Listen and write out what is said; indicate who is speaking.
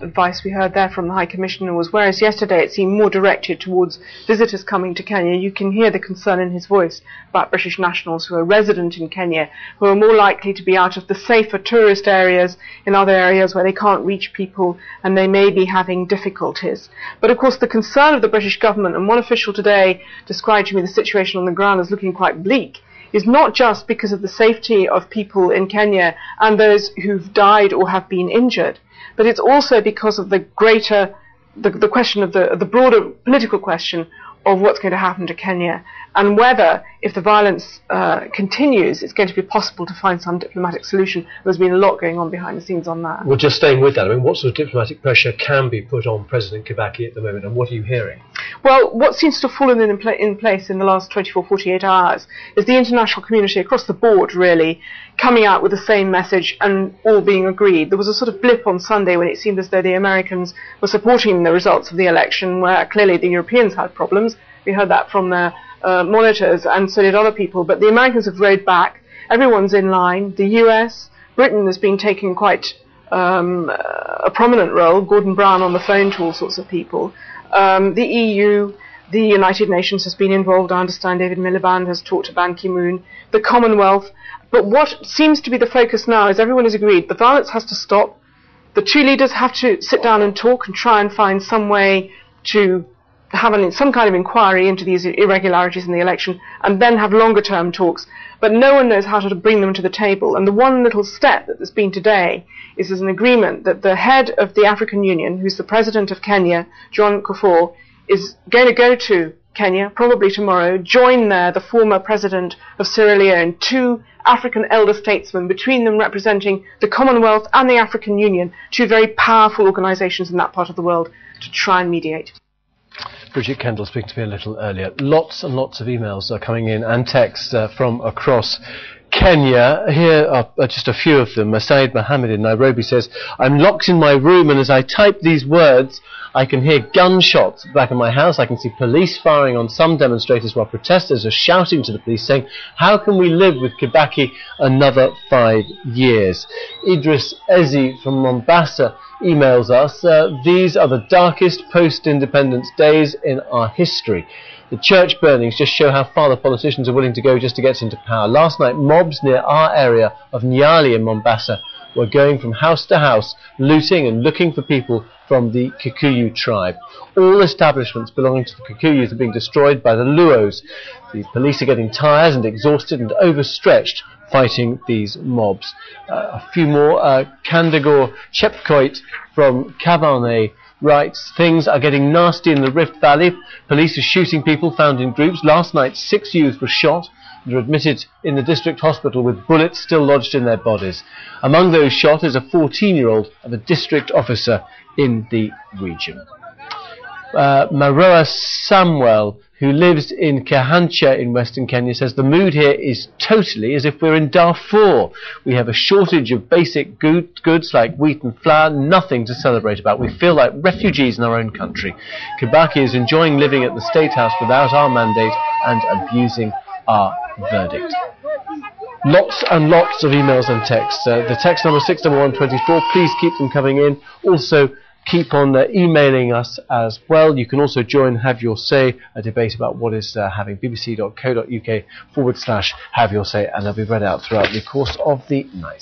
Speaker 1: advice we heard there from the High Commissioner was, whereas yesterday it seemed more directed towards visitors coming to Kenya, you can hear the concern in his voice about British nationals who are resident in Kenya, who are more likely to be out of the safer tourist areas in other areas where they can't reach people and they may be having difficulties. But of course the concern of the British government, and one official today described to me the situation on the ground as looking quite bleak, is not just because of the safety of people in Kenya and those who've died or have been injured, but it's also because of the greater, the question of the broader political question of what's going to happen to Kenya, and whether, if the violence continues, it's going to be possible to find some diplomatic solution. There's been a lot going on behind the scenes on that.
Speaker 2: Well, just staying with that, I mean, what sort of diplomatic pressure can be put on President Kibaki at the moment, and what are you hearing?
Speaker 1: Well, what seems to have fallen in place in the last 24, 48 hours is the international community across the board, really, coming out with the same message and all being agreed. There was a sort of blip on Sunday when it seemed as though the Americans were supporting the results of the election, where clearly the Europeans had problems. We heard that from their monitors, and so did other people. But the Americans have rowed back. Everyone's in line. The US, Britain has been taking quite a prominent role. Gordon Brown on the phone to all sorts of people. The EU, the United Nations has been involved. I understand David Miliband has talked to Ban Ki-moon. The Commonwealth. But what seems to be the focus now is everyone has agreed the violence has to stop. The two leaders have to sit down and talk and try and find some way to have some kind of inquiry into these irregularities in the election, and then have longer term talks. But no one knows how to bring them to the table. And the one little step that there's been today is there's an agreement that the head of the African Union, who's the president of Kenya, John Kufuor, is going to go to Kenya, probably tomorrow, join there the former president of Sierra Leone, two African elder statesmen, between them representing the Commonwealth and the African Union, two very powerful organisations in that part of the world, to try and mediate.
Speaker 2: Bridget Kendall speaking to me a little earlier. Lots and lots of emails are coming in and texts from across Kenya. Here are just a few of them. Saeed Mohammed in Nairobi says, I'm locked in my room, and as I type these words, I can hear gunshots at the back of my house. I can see police firing on some demonstrators while protesters are shouting to the police saying, how can we live with Kibaki another 5 years? Idris Ezi from Mombasa emails us, these are the darkest post-independence days in our history. The church burnings just show how far the politicians are willing to go just to get into power. Last night, mobs near our area of Nyali in Mombasa were going from house to house, looting and looking for people from the Kikuyu tribe. All establishments belonging to the Kikuyus are being destroyed by the Luos. The police are getting tired and exhausted and overstretched fighting these mobs. A few more. Kandagor Chepkoit from Kabarne writes, things are getting nasty in the Rift Valley. Police are shooting people found in groups. Last night 6 youths were shot and were admitted in the district hospital with bullets still lodged in their bodies. Among those shot is a 14-year-old of a district officer in the region. Maroa Samuel, who lives in Kahancha in Western Kenya, says the mood here is totally as if we're in Darfur. We have a shortage of basic goods like wheat and flour, nothing to celebrate about. We feel like refugees in our own country. Kibaki is enjoying living at the State House without our mandate and abusing our verdict. Lots and lots of emails and texts. The text number 61124, please keep them coming in. Also, keep on emailing us as well. You can also join Have Your Say, a debate about what is having bbc.co.uk/Have Your Say, and they'll be read out throughout the course of the night.